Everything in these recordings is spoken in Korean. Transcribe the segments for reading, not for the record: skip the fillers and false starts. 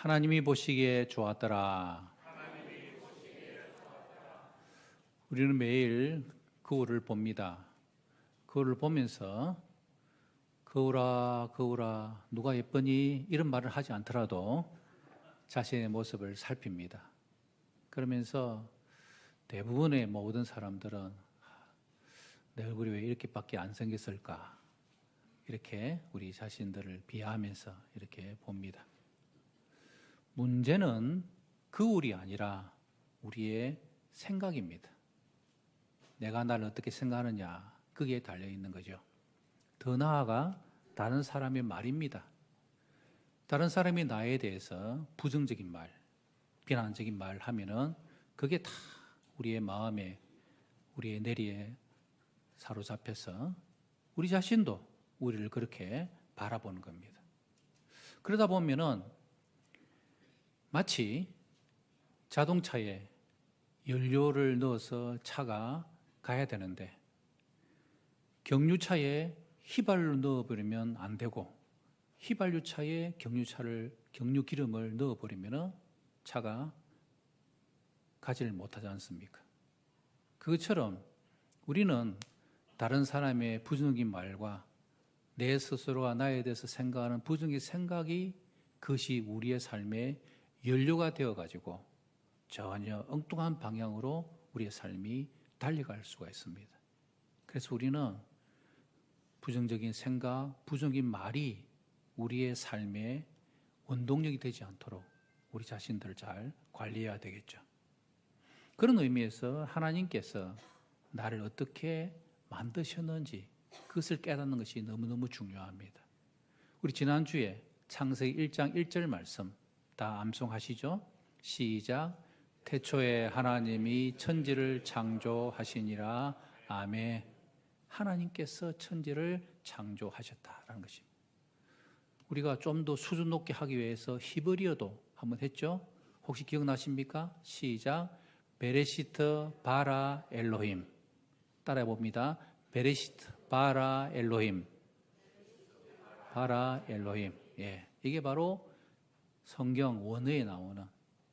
하나님이 보시기에 좋았더라. 우리는 매일 거울을 봅니다. 거울을 보면서 거울아 거울아 누가 예쁘니? 이런 말을 하지 않더라도 자신의 모습을 살핍니다. 그러면서 대부분의 모든 사람들은 내 얼굴이 왜 이렇게밖에 안 생겼을까? 이렇게 우리 자신들을 비하하면서 이렇게 봅니다. 문제는 거울이 아니라 우리의 생각입니다. 내가 나를 어떻게 생각하느냐, 거기에 달려있는 거죠. 더 나아가 다른 사람의 말입니다. 다른 사람이 나에 대해서 부정적인 말, 비난적인 말을 하면은 그게 다 우리의 마음에, 우리의 내리에 사로잡혀서 우리 자신도 우리를 그렇게 바라보는 겁니다. 그러다 보면은 마치 자동차에 연료를 넣어서 차가 가야 되는데 경유차에 휘발유를 넣어버리면 안 되고 휘발유차에 경유 기름을 넣어버리면 차가 가지를 못하지 않습니까? 그것처럼 우리는 다른 사람의 부정적인 말과 내 스스로와 나에 대해서 생각하는 부정적인 생각이 그것이 우리의 삶의 연료가 되어가지고 전혀 엉뚱한 방향으로 우리의 삶이 달려갈 수가 있습니다. 그래서 우리는 부정적인 생각, 부정적인 말이 우리의 삶의 원동력이 되지 않도록 우리 자신들을 잘 관리해야 되겠죠. 그런 의미에서 하나님께서 나를 어떻게 만드셨는지 그것을 깨닫는 것이 너무너무 중요합니다. 우리 지난주에 창세기 1장 1절 말씀 다 암송하시죠? 시작. 태초에 하나님이 천지를 창조하시니라. 아멘. 하나님께서 천지를 창조하셨다라는 것입니다. 우리가 좀 더 수준 높게 하기 위해서 히브리어도 한번 했죠? 혹시 기억나십니까? 시작. 베레시트 바라 엘로힘. 따라해 봅니다. 베레시트 바라 엘로힘. 바라 엘로힘. 예. 이게 바로 성경 원어에 나오는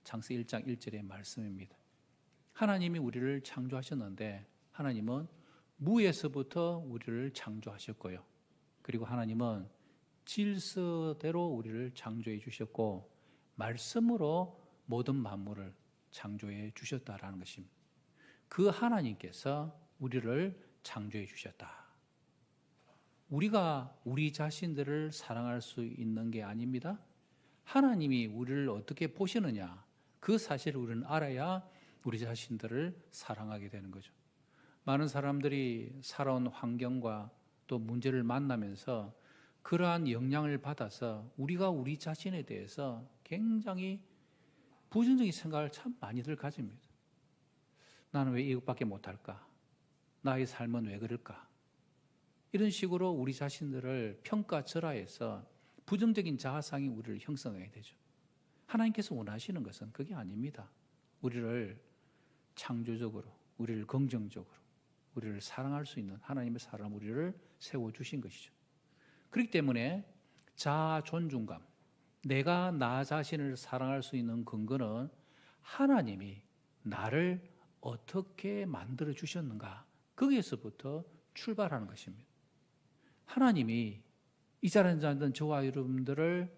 창세기 1장 1절의 말씀입니다. 하나님이 우리를 창조하셨는데 하나님은 무에서부터 우리를 창조하셨고요. 그리고 하나님은 질서대로 우리를 창조해 주셨고 말씀으로 모든 만물을 창조해 주셨다라는 것입니다. 그 하나님께서 우리를 창조해 주셨다. 우리가 우리 자신들을 사랑할 수 있는 게 아닙니다. 하나님이 우리를 어떻게 보시느냐, 그 사실을 우리는 알아야 우리 자신들을 사랑하게 되는 거죠. 많은 사람들이 살아온 환경과 또 문제를 만나면서 그러한 영향을 받아서 우리가 우리 자신에 대해서 굉장히 부정적인 생각을 참 많이들 가집니다. 나는 왜 이것밖에 못할까? 나의 삶은 왜 그럴까? 이런 식으로 우리 자신들을 평가절하해서 부정적인 자아상이 우리를 형성하게 되죠. 하나님께서 원하시는 것은 그게 아닙니다. 우리를 창조적으로, 우리를 긍정적으로, 우리를 사랑할 수 있는 하나님의 사람, 우리를 세워주신 것이죠. 그렇기 때문에 자아 존중감, 내가 나 자신을 사랑할 수 있는 근거는 하나님이 나를 어떻게 만들어 주셨는가, 거기에서부터 출발하는 것입니다. 하나님이 이 자리에 앉은 저와 여러분들을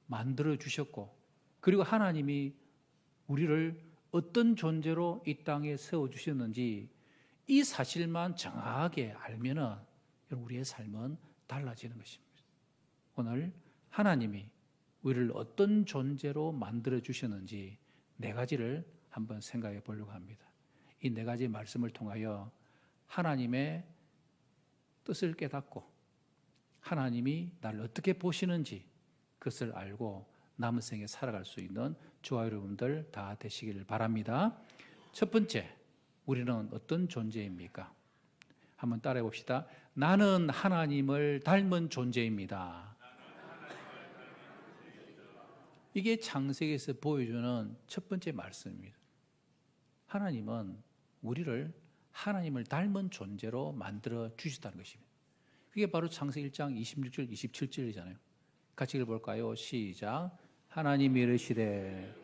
만들어 주셨고, 그리고 하나님이 우리를 어떤 존재로 이 땅에 세워 주셨는지 이 사실만 정확하게 알면은 우리의 삶은 달라지는 것입니다. 오늘 하나님이 우리를 어떤 존재로 만들어 주셨는지 네 가지를 한번 생각해 보려고 합니다. 이 네 가지 말씀을 통하여 하나님의 뜻을 깨닫고 하나님이 나를 어떻게 보시는지 그것을 알고 남은 생에 살아갈 수 있는 저와 여러분들 다 되시기를 바랍니다. 첫 번째, 우리는 어떤 존재입니까? 한번 따라해 봅시다. 나는 하나님을 닮은 존재입니다. 이게 창세기에서 보여주는 첫 번째 말씀입니다. 하나님은 우리를 하나님을 닮은 존재로 만들어 주셨다는 것입니다. 그게 바로 창세기 1장 26절, 27절이잖아요. 같이 읽어볼까요? 시작. 하나님이 이르시되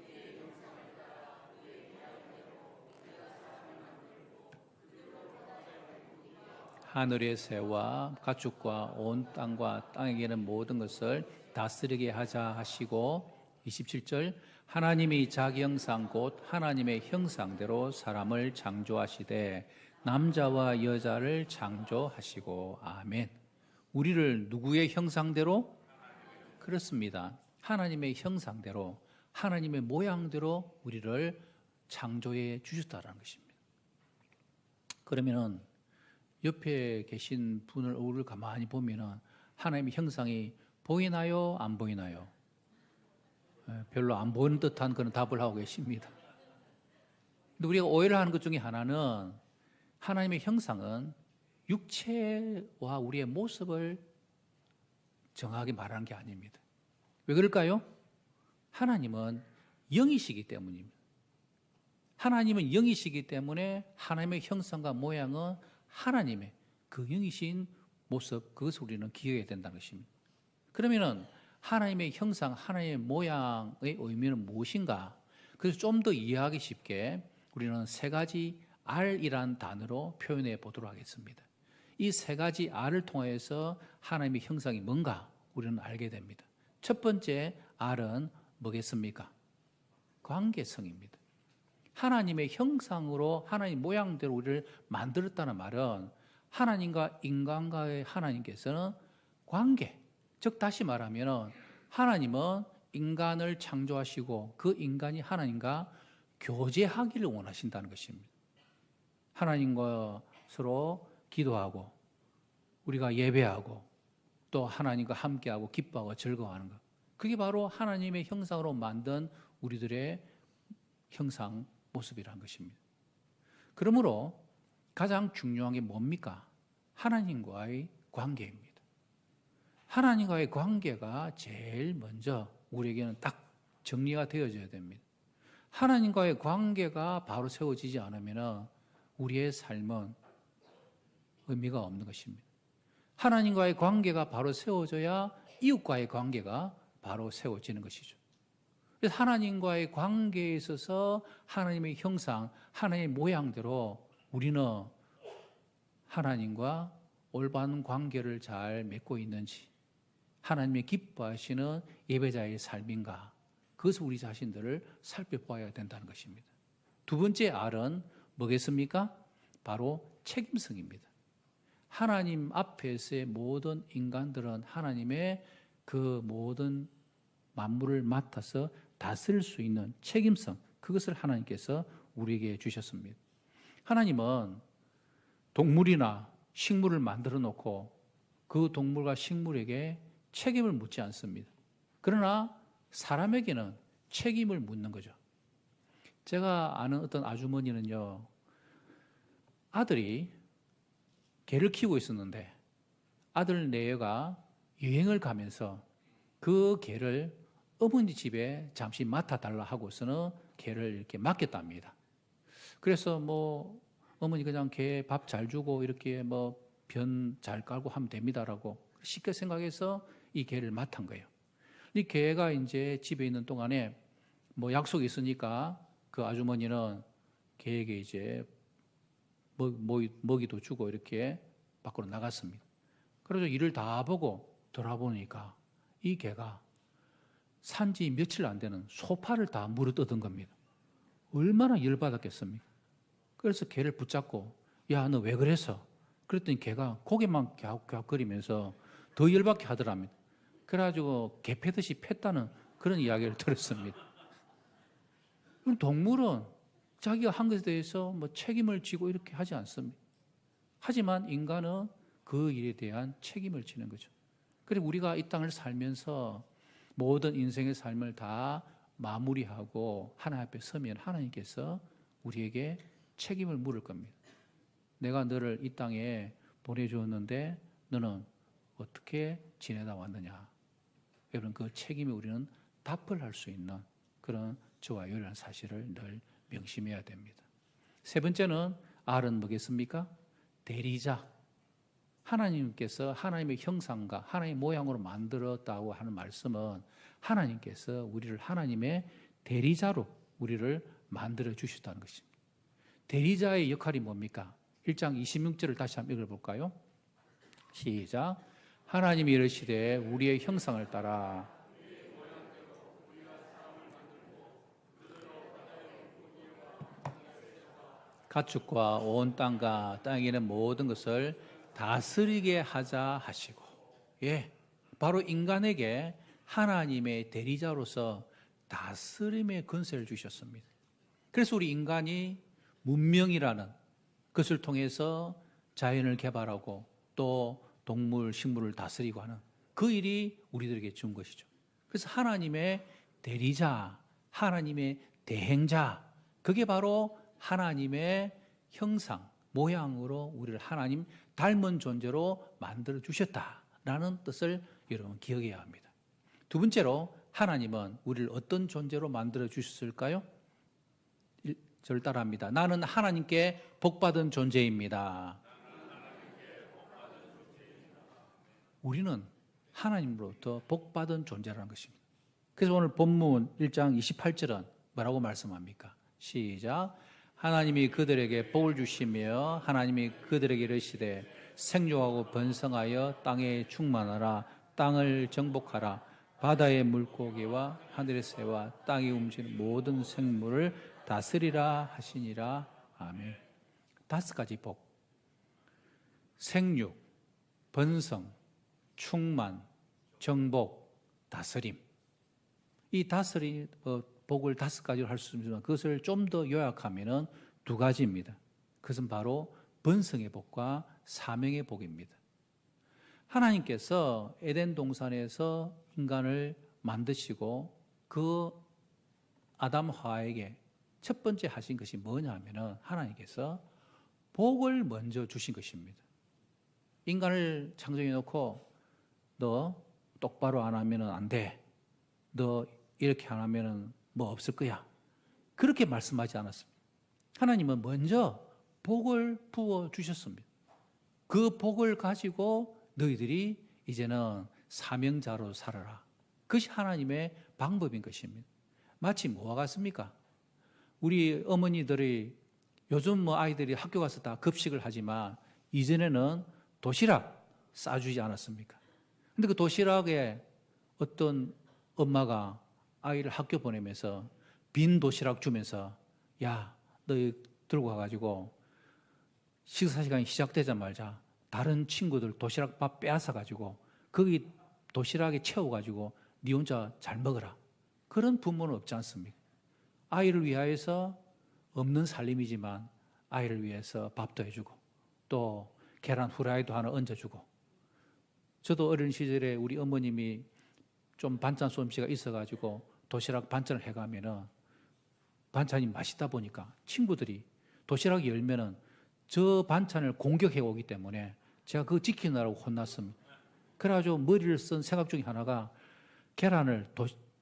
하늘의 새와 가축과 온 땅과 땅에 계는 모든 것을 다스리게 하자 하시고 27절 하나님이 자기 형상 곧 하나님의 형상대로 사람을 창조하시되 남자와 여자를 창조하시고 아멘. 우리를 누구의 형상대로? 그렇습니다. 하나님의 형상대로 하나님의 모양대로 우리를 창조해 주셨다는 것입니다. 그러면은 옆에 계신 분을 얼굴을 가만히 보면은 하나님의 형상이 보이나요? 안 보이나요? 별로 안 보이는 듯한 그런 답을 하고 계십니다. 근데 우리가 오해를 하는 것 중에 하나는 하나님의 형상은 육체와 우리의 모습을 정확하게 말하는 게 아닙니다. 왜 그럴까요? 하나님은 영이시기 때문입니다. 하나님은 영이시기 때문에 하나님의 형상과 모양은 하나님의 그 영이신 모습, 그것을 우리는 기억해야 된다는 것입니다. 그러면은 하나님의 형상, 하나님의 모양의 의미는 무엇인가? 그래서 좀 더 이해하기 쉽게 우리는 세 가지 R이라는 단어로 표현해 보도록 하겠습니다. 이 세 가지 R을 통해서 하나님의 형상이 뭔가 우리는 알게 됩니다. 첫 번째 R은 뭐겠습니까? 관계성입니다. 하나님의 형상으로 하나님 모양대로 우리를 만들었다는 말은 하나님과 인간과의 하나님께서는 관계, 즉 다시 말하면 하나님은 인간을 창조하시고 그 인간이 하나님과 교제하기를 원하신다는 것입니다. 하나님과 서로 기도하고 우리가 예배하고 또 하나님과 함께하고 기뻐하고 즐거워하는 것, 그게 바로 하나님의 형상으로 만든 우리들의 형상 모습이라는 것입니다. 그러므로 가장 중요한 게 뭡니까? 하나님과의 관계입니다. 하나님과의 관계가 제일 먼저 우리에게는 딱 정리가 되어져야 됩니다. 하나님과의 관계가 바로 세워지지 않으면 우리의 삶은 의미가 없는 것입니다. 하나님과의 관계가 바로 세워져야 이웃과의 관계가 바로 세워지는 것이죠. 그래서 하나님과의 관계에 있어서 하나님의 형상, 하나님의 모양대로 우리는 하나님과 올바른 관계를 잘 맺고 있는지, 하나님의 기뻐하시는 예배자의 삶인가, 그것을 우리 자신들을 살펴봐야 된다는 것입니다. 두 번째 R은 뭐겠습니까? 바로 책임성입니다. 하나님 앞에서의 모든 인간들은 하나님의 그 모든 만물을 맡아서 다스릴 수 있는 책임성, 그것을 하나님께서 우리에게 주셨습니다. 하나님은 동물이나 식물을 만들어 놓고 그 동물과 식물에게 책임을 묻지 않습니다. 그러나 사람에게는 책임을 묻는 거죠. 제가 아는 어떤 아주머니는요, 아들이 개를 키우고 있었는데 아들 내외가 여행을 가면서 그 개를 어머니 집에 잠시 맡아달라 하고서는 개를 이렇게 맡겼답니다. 그래서 뭐 어머니 그냥 개 밥 잘 주고 이렇게 뭐 변 잘 깔고 하면 됩니다라고 쉽게 생각해서 이 개를 맡은 거예요. 이 개가 이제 집에 있는 동안에 뭐 약속이 있으니까 그 아주머니는 개에게 이제 먹이도 주고 이렇게 밖으로 나갔습니다. 그래서 일을 다 보고 돌아보니까 이 개가 산지 며칠 안 되는 소파를 다 물어뜯은 겁니다. 얼마나 열받았겠습니까? 그래서 개를 붙잡고 야, 너 왜 그랬어? 그랬더니 개가 고개만 갸웃갸웃거리면서 더 열받게 하더랍니다. 그래가지고 개 패듯이 팼다는 그런 이야기를 들었습니다. 그럼 동물은 자기가 한 것에 대해서 뭐 책임을 지고 이렇게 하지 않습니다. 하지만 인간은 그 일에 대한 책임을 지는 거죠. 그리고 우리가 이 땅을 살면서 모든 인생의 삶을 다 마무리하고 하나님 앞에 서면 하나님께서 우리에게 책임을 물을 겁니다. 내가 너를 이 땅에 보내주었는데 너는 어떻게 지내다 왔느냐. 여러분, 그 책임에 우리는 답을 할 수 있는 그런 저와 여러분의 사실을 늘 명심해야 됩니다. 세 번째는 R은 뭐겠습니까? 대리자. 하나님께서 하나님의 형상과 하나님의 모양으로 만들었다고 하는 말씀은 하나님께서 우리를 하나님의 대리자로 우리를 만들어 주셨다는 것입니다. 대리자의 역할이 뭡니까? 1장 26절을 다시 한번 읽어볼까요? 시작. 하나님이 이르시되 우리의 형상을 따라 가축과 온 땅과 땅에 있는 모든 것을 다스리게 하자 하시고, 바로 인간에게 하나님의 대리자로서 다스림의 권세를 주셨습니다. 그래서 우리 인간이 문명이라는 것을 통해서 자연을 개발하고 또 동물, 식물을 다스리고 하는 그 일이 우리들에게 준 것이죠. 그래서 하나님의 대리자, 하나님의 대행자, 그게 바로 하나님의 형상, 모양으로 우리를 하나님 닮은 존재로 만들어 주셨다라는 뜻을 여러분 기억해야 합니다. 두 번째로 하나님은 우리를 어떤 존재로 만들어 주셨을까요? 저를 따라합니다. 나는 하나님께 복받은 존재입니다. 우리는 하나님으로부터 복받은 존재라는 것입니다. 그래서 오늘 본문 1장 28절은 뭐라고 말씀합니까? 시작. 하나님이 그들에게 복을 주시며 하나님이 그들에게 이르시되 생육하고 번성하여 땅에 충만하라. 땅을 정복하라. 바다의 물고기와 하늘의 새와 땅에 움직이는 모든 생물을 다스리라 하시니라. 아멘. 5가지 복. 생육, 번성, 충만, 정복, 다스림. 이 다스림 복을 5가지로 할 수 있지만 그것을 좀 더 요약하면은 2가지입니다. 그것은 바로 번성의 복과 사명의 복입니다. 하나님께서 에덴 동산에서 인간을 만드시고 그 아담 하와에게 첫 번째 하신 것이 뭐냐면은 하나님께서 복을 먼저 주신 것입니다. 인간을 창조해 놓고 너 똑바로 안 하면은 안 돼. 너 이렇게 안 하면은 뭐 없을 거야. 그렇게 말씀하지 않았습니다. 하나님은 먼저 복을 부어 주셨습니다. 그 복을 가지고 너희들이 이제는 사명자로 살아라. 그것이 하나님의 방법인 것입니다. 마치 뭐와 같습니까? 우리 어머니들이 요즘 뭐 아이들이 학교 가서 다 급식을 하지만 이전에는 도시락 싸주지 않았습니까? 근데 그 도시락에 어떤 엄마가 아이를 학교 보내면서 빈 도시락 주면서 야, 너 들고 가가지고 식사 시간이 시작되자마자 다른 친구들 도시락 밥 빼앗아가지고 거기 도시락에 채워가지고 네 혼자 잘 먹어라. 그런 부모는 없지 않습니까? 아이를 위하여서 없는 살림이지만 아이를 위해서 밥도 해주고 또 계란 후라이도 하나 얹어주고. 저도 어린 시절에 우리 어머님이 좀 반찬 솜씨가 있어가지고 도시락 반찬을 해가면은 반찬이 맛있다 보니까 친구들이 도시락이 열면은 저 반찬을 공격해 오기 때문에 제가 그거 지키느라고 혼났습니다. 그래가지고 머리를 쓴 생각 중에 하나가 계란을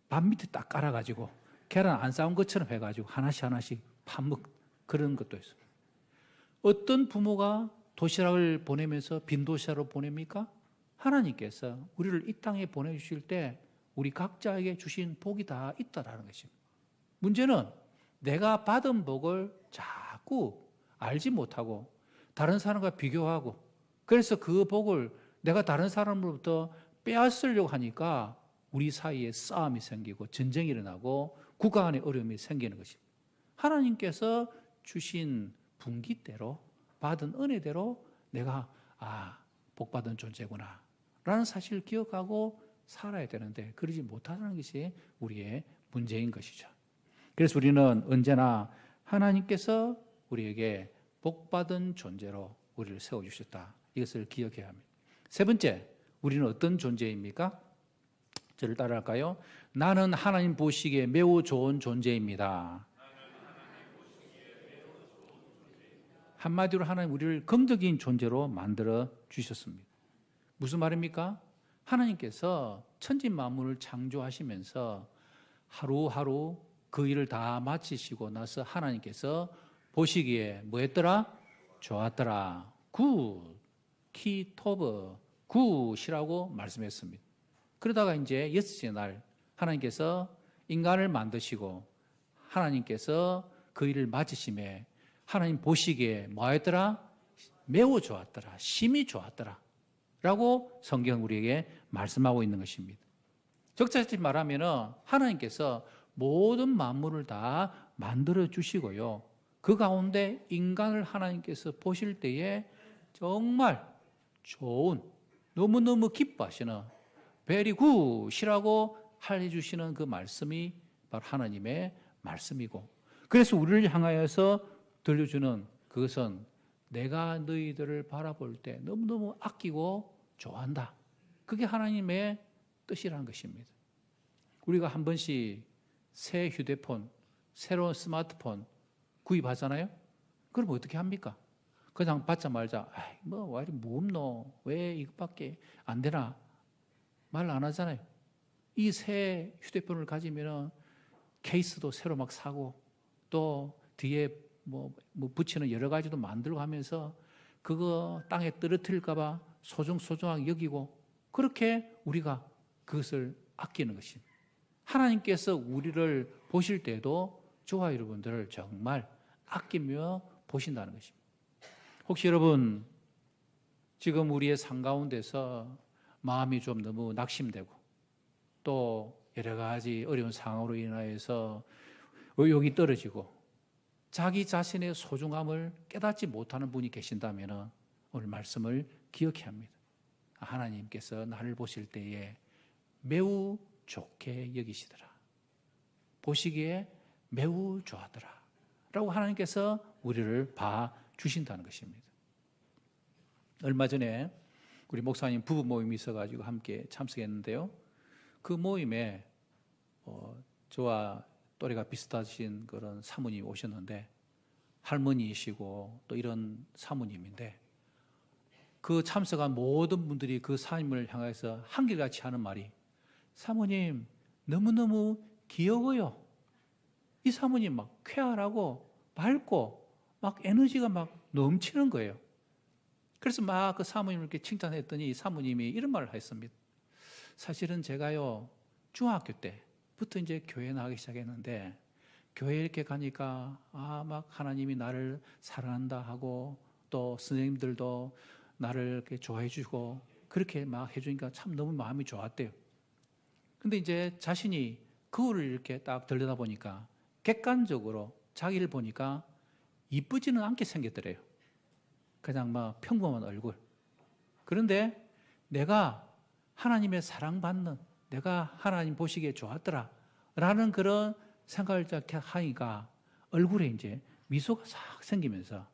밥 밑에 딱 깔아가지고 계란 안 싸운 것처럼 해가지고 하나씩 파먹 그런 것도 있어요. 어떤 부모가 도시락을 보내면서 빈 도시락으로 보냅니까? 하나님께서 우리를 이 땅에 보내주실 때 우리 각자에게 주신 복이 다 있다라는 것입니다. 문제는 내가 받은 복을 자꾸 알지 못하고 다른 사람과 비교하고 그래서 그 복을 내가 다른 사람으로부터 빼앗으려고 하니까 우리 사이에 싸움이 생기고 전쟁이 일어나고 국가 간의 어려움이 생기는 것입니다. 하나님께서 주신 분기대로 받은 은혜대로 내가 복받은 존재구나 라는 사실을 기억하고 살아야 되는데 그러지 못하는 것이 우리의 문제인 것이죠. 그래서 우리는 언제나 하나님께서 우리에게 복받은 존재로 우리를 세워주셨다. 이것을 기억해야 합니다. 세 번째, 우리는 어떤 존재입니까? 저를 따라할까요? 나는 하나님 보시기에 매우 좋은 존재입니다. 한마디로 하나님 우리를 긍정적인 존재로 만들어 주셨습니다. 무슨 말입니까? 하나님께서 천지 만물을 창조하시면서 하루하루 그 일을 다 마치시고 나서 하나님께서 보시기에 뭐 했더라? 좋았더라. 굿. 키토브, 굿이라고 말씀했습니다. 그러다가 이제 여섯째 날 하나님께서 인간을 만드시고 하나님께서 그 일을 마치심에 하나님 보시기에 뭐였더라? 매우 좋았더라. 심히 좋았더라. 라고 성경은 우리에게 말씀하고 있는 것입니다. 적절히 말하면 하나님께서 모든 만물을 다 만들어 주시고요. 그 가운데 인간을 하나님께서 보실 때에 정말 좋은, 너무너무 기뻐하시는 very good이라고 알려주시는 그 말씀이 바로 하나님의 말씀이고, 그래서 우리를 향하여서 들려주는 그것은 내가 너희들을 바라볼 때 너무너무 아끼고 좋아한다. 그게 하나님의 뜻이라는 것입니다. 우리가 한 번씩 새 휴대폰, 새로운 스마트폰 구입하잖아요. 그럼 어떻게 합니까? 그냥 받자마자 왜 이리 무겁노? 왜 이것밖에 안 되나? 말 안 하잖아요. 이 새 휴대폰을 가지면 케이스도 새로 막 사고 또 뒤에 뭐 붙이는 여러 가지도 만들고 하면서 그거 땅에 떨어뜨릴까 봐 소중하게 여기고, 그렇게 우리가 그것을 아끼는 것입니다. 하나님께서 우리를 보실 때도 저와 여러분들을 정말 아끼며 보신다는 것입니다. 혹시 여러분 지금 우리의 삶 가운데서 마음이 좀 너무 낙심되고 또 여러 가지 어려운 상황으로 인하여서 의욕이 떨어지고 자기 자신의 소중함을 깨닫지 못하는 분이 계신다면 오늘 말씀을 기억해야 합니다. 하나님께서 나를 보실 때에 매우 좋게 여기시더라. 보시기에 매우 좋아하더라. 라고 하나님께서 우리를 봐주신다는 것입니다. 얼마 전에 우리 목사님 부부 모임이 있어가지고 함께 참석했는데요. 그 모임에 저와 또래가 비슷하신 그런 사모님이 오셨는데, 할머니이시고 또 이런 사모님인데, 그 참석한 모든 분들이 그 사모님을 향해서 한결같이 하는 말이, 사모님 너무너무 귀여워요. 이 사모님 막 쾌활하고 밝고 막 에너지가 막 넘치는 거예요. 그래서 막 그 사모님을 이렇게 칭찬했더니 사모님이 이런 말을 했습니다. 사실은 제가요, 중학교 때부터 이제 교회 나가기 시작했는데, 교회 이렇게 가니까 막 하나님이 나를 사랑한다 하고 또 선생님들도 나를 이렇게 좋아해 주고 그렇게 막 해주니까 참 너무 마음이 좋았대요. 근데 이제 자신이 거울을 이렇게 딱 들여다보니까 객관적으로 자기를 보니까 이쁘지는 않게 생겼더래요. 그냥 막 평범한 얼굴. 그런데 내가 하나님의 사랑받는, 내가 하나님 보시기에 좋았더라 라는 그런 생각을 하니까 얼굴에 이제 미소가 싹 생기면서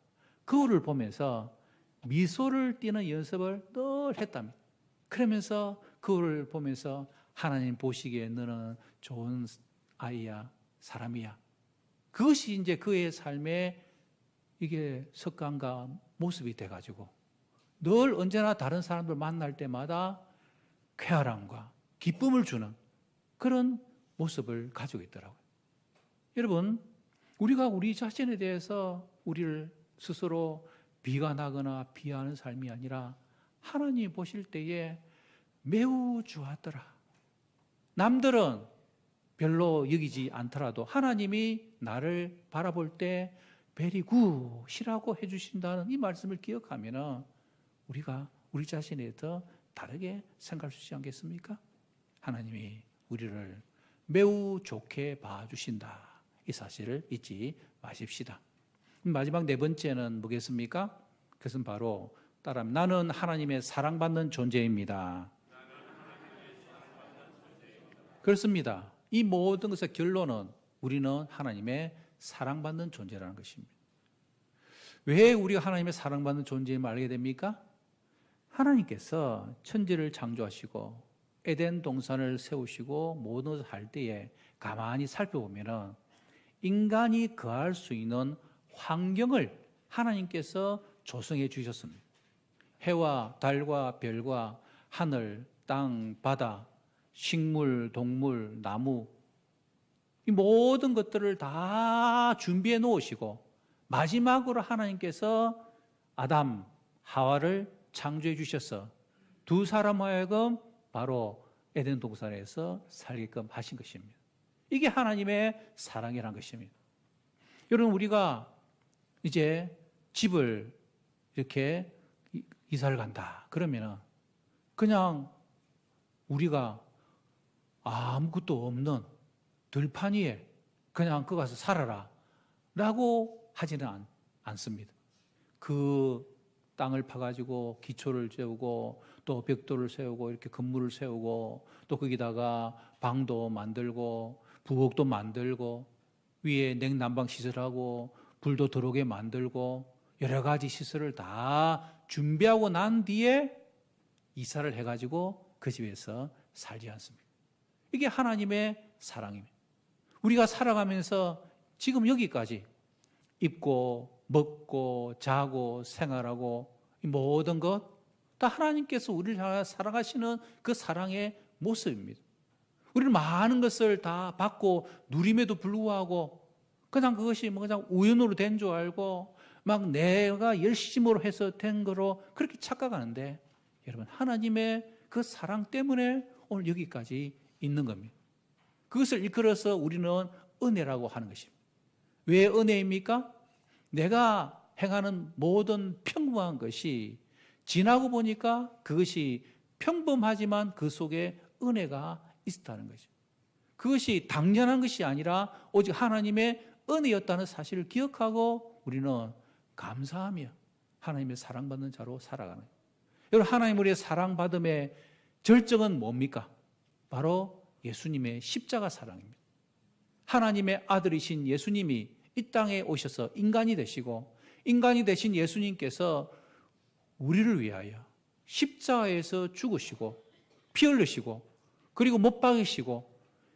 거울을 보면서 미소를 띠는 연습을 늘 했답니다. 그러면서 거울을 보면서 하나님 보시기에 너는 좋은 아이야, 사람이야. 그것이 이제 그의 삶의 이게 습관과 모습이 돼가지고 늘 언제나 다른 사람들 만날 때마다 쾌활함과 기쁨을 주는 그런 모습을 가지고 있더라고요. 여러분, 우리가 우리 자신에 대해서 우리를 스스로 비관하거나 비하하는 삶이 아니라 하나님 보실 때에 매우 좋았더라. 남들은 별로 여기지 않더라도 하나님이 나를 바라볼 때 very good이라고 해주신다는 이 말씀을 기억하면 우리가 우리 자신에 대해서 다르게 생각할 수 있지 않겠습니까? 하나님이 우리를 매우 좋게 봐주신다. 이 사실을 잊지 마십시다. 마지막 네 번째는 뭐겠습니까? 그것은 바로 따라하면 나는 하나님의 사랑받는 존재입니다. 그렇습니다. 이 모든 것의 결론은 우리는 하나님의 사랑받는 존재라는 것입니다. 왜 우리가 하나님의 사랑받는 존재임을 알게 됩니까? 하나님께서 천지를 창조하시고 에덴 동산을 세우시고 모든 것을 할 때에 가만히 살펴보면 인간이 거할 수 있는 환경을 하나님께서 조성해 주셨습니다. 해와 달과 별과 하늘, 땅, 바다, 식물, 동물, 나무, 이 모든 것들을 다 준비해 놓으시고 마지막으로 하나님께서 아담, 하와를 창조해 주셔서 두 사람 하여금 바로 에덴 동산에서 살게끔 하신 것입니다. 이게 하나님의 사랑이라는 것입니다. 여러분, 우리가 이제 집을 이렇게 이사를 간다 그러면은 그냥 우리가 아무것도 없는 들판 위에 그냥 그 가서 살아라 라고 하지는 않습니다. 그 땅을 파가지고 기초를 세우고 또 벽돌을 세우고 이렇게 건물을 세우고 또 거기다가 방도 만들고 부엌도 만들고 위에 냉난방 시설하고 불도 들어오게 만들고 여러 가지 시설을 다 준비하고 난 뒤에 이사를 해가지고 그 집에서 살지 않습니다. 이게 하나님의 사랑입니다. 우리가 살아가면서 지금 여기까지 입고 먹고 자고 생활하고 이 모든 것 다 하나님께서 우리를 향해 살아가시는 그 사랑의 모습입니다. 우리는 많은 것을 다 받고 누림에도 불구하고 그냥 그것이 뭐 그냥 우연으로 된 줄 알고 막 내가 열심으로 해서 된 거로 그렇게 착각하는데 여러분, 하나님의 그 사랑 때문에 오늘 여기까지 있는 겁니다. 그것을 일컬어서 우리는 은혜라고 하는 것입니다. 왜 은혜입니까? 내가 행하는 모든 평범한 것이 지나고 보니까 그것이 평범하지만 그 속에 은혜가 있었다는 거죠. 그것이 당연한 것이 아니라 오직 하나님의 은혜였다는 사실을 기억하고 우리는 감사하며 하나님의 사랑받는 자로 살아가는 거예요. 여러분, 하나님 우리의 사랑받음의 절정은 뭡니까? 바로 예수님의 십자가 사랑입니다. 하나님의 아들이신 예수님이 이 땅에 오셔서 인간이 되시고 인간이 되신 예수님께서 우리를 위하여 십자가에서 죽으시고 피 흘리시고 그리고 못 박이시고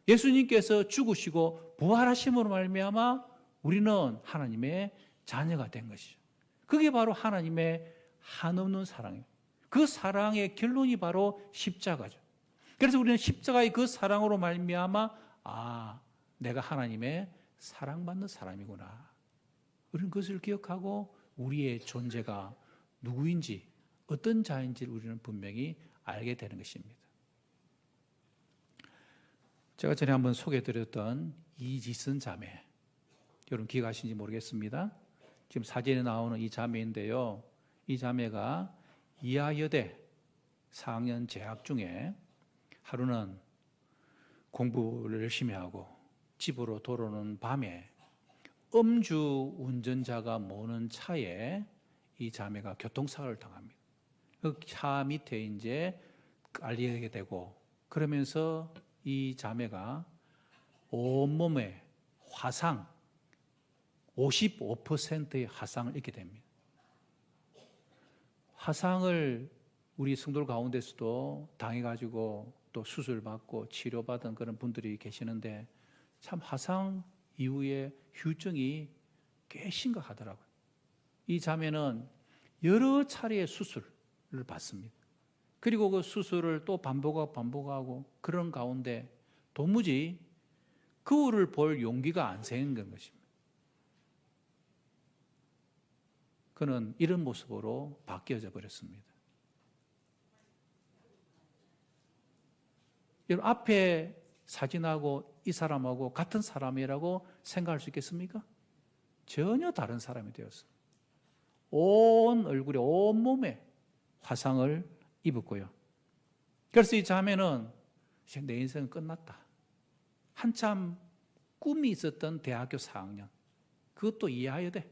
예수님께서 죽으시고 부활하심으로 말미암아 우리는 하나님의 자녀가 된 것이죠. 그게 바로 하나님의 한없는 사랑이에요. 그 사랑의 결론이 바로 십자가죠. 그래서 우리는 십자가의 그 사랑으로 말미암아 내가 하나님의 사랑받는 사람이구나. 우리는 그것을 기억하고 우리의 존재가 누구인지 어떤 자인지를 우리는 분명히 알게 되는 것입니다. 제가 전에 한번 소개해드렸던 이지선 자매, 여러분 기억하시는지 모르겠습니다. 지금 사진에 나오는 이 자매인데요. 이 자매가 이하여대 4학년 재학 중에 하루는 공부를 열심히 하고 집으로 돌아오는 밤에 음주 운전자가 모는 차에 이 자매가 교통사고를 당합니다. 그 차 밑에 이제 깔리게 되고 그러면서 이 자매가 온몸에 화상 55%의 화상을 입게 됩니다. 화상을 우리 성도들 가운데서도 당해가지고 또 수술받고 치료받은 그런 분들이 계시는데 참 화상 이후에 후유증이 꽤 심각하더라고요. 이 자매는 여러 차례의 수술을 받습니다. 그리고 그 수술을 또 반복하고 그런 가운데 도무지 거울을 볼 용기가 안 생긴 것입니다. 그는 이런 모습으로 바뀌어져 버렸습니다. 여러분, 앞에 사진하고 이 사람하고 같은 사람이라고 생각할 수 있겠습니까? 전혀 다른 사람이 되었어요. 온 얼굴에 온 몸에 화상을 입었고요. 그래서 이 자매는 이제 내 인생은 끝났다. 한참 꿈이 있었던 대학교 4학년, 그것도 이하여대.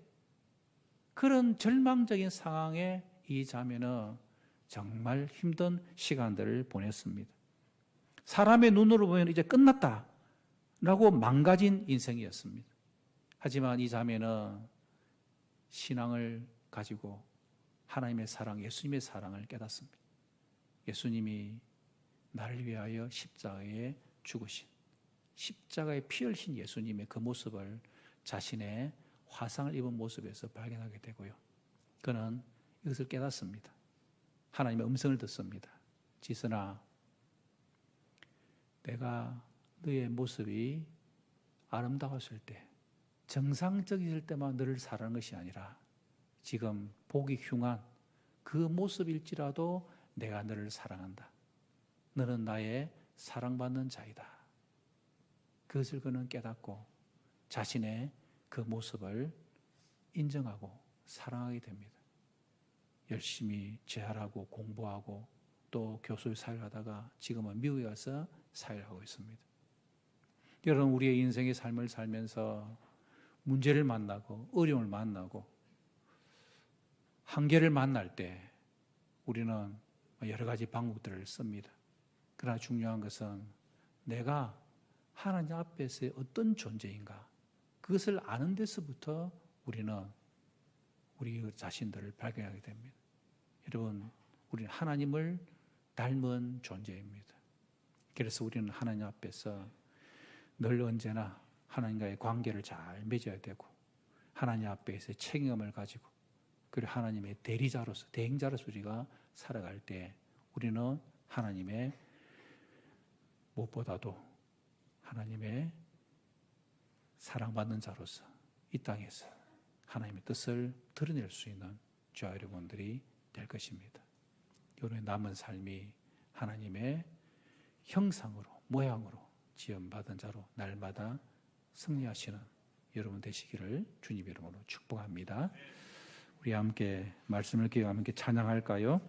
그런 절망적인 상황에 이 자매는 정말 힘든 시간들을 보냈습니다. 사람의 눈으로 보면 이제 끝났다라고 망가진 인생이었습니다. 하지만 이 자매는 신앙을 가지고 하나님의 사랑, 예수님의 사랑을 깨닫습니다. 예수님이 나를 위하여 십자가에 죽으신, 십자가에 피 흘리신 예수님의 그 모습을 자신의 화상을 입은 모습에서 발견하게 되고요. 그는 이것을 깨닫습니다. 하나님의 음성을 듣습니다. 지선아, 내가 너의 모습이 아름다웠을 때, 정상적일 때만 너를 사랑하는 것이 아니라 지금 보기 흉한 그 모습일지라도 내가 너를 사랑한다. 너는 나의 사랑받는 자이다. 그것을 그는 깨닫고 자신의 그 모습을 인정하고 사랑하게 됩니다. 열심히 재활하고 공부하고 또 교수의 사회를 하다가 지금은 미국에 가서 사회를 하고 있습니다. 여러분, 우리의 인생의 삶을 살면서 문제를 만나고 어려움을 만나고 한계를 만날 때 우리는 여러 가지 방법들을 씁니다. 그러나 중요한 것은 내가 하나님 앞에서의 어떤 존재인가, 그것을 아는 데서부터 우리는 우리 자신들을 발견하게 됩니다. 여러분, 우리는 하나님을 닮은 존재입니다. 그래서 우리는 하나님 앞에서 늘 언제나 하나님과의 관계를 잘 맺어야 되고 하나님 앞에서 책임을 가지고 그리고 하나님의 대리자로서 대행자로서 우리가 살아갈 때 우리는 하나님의 무엇보다도 하나님의 사랑받는 자로서 이 땅에서 하나님의 뜻을 드러낼 수 있는 저와 여러분들이 될 것입니다. 여러분의 남은 삶이 하나님의 형상으로 모양으로 지음받은 자로 날마다 승리하시는 여러분 되시기를 주님 이름으로 축복합니다. 우리 함께 말씀을 기억하며 함께 찬양할까요?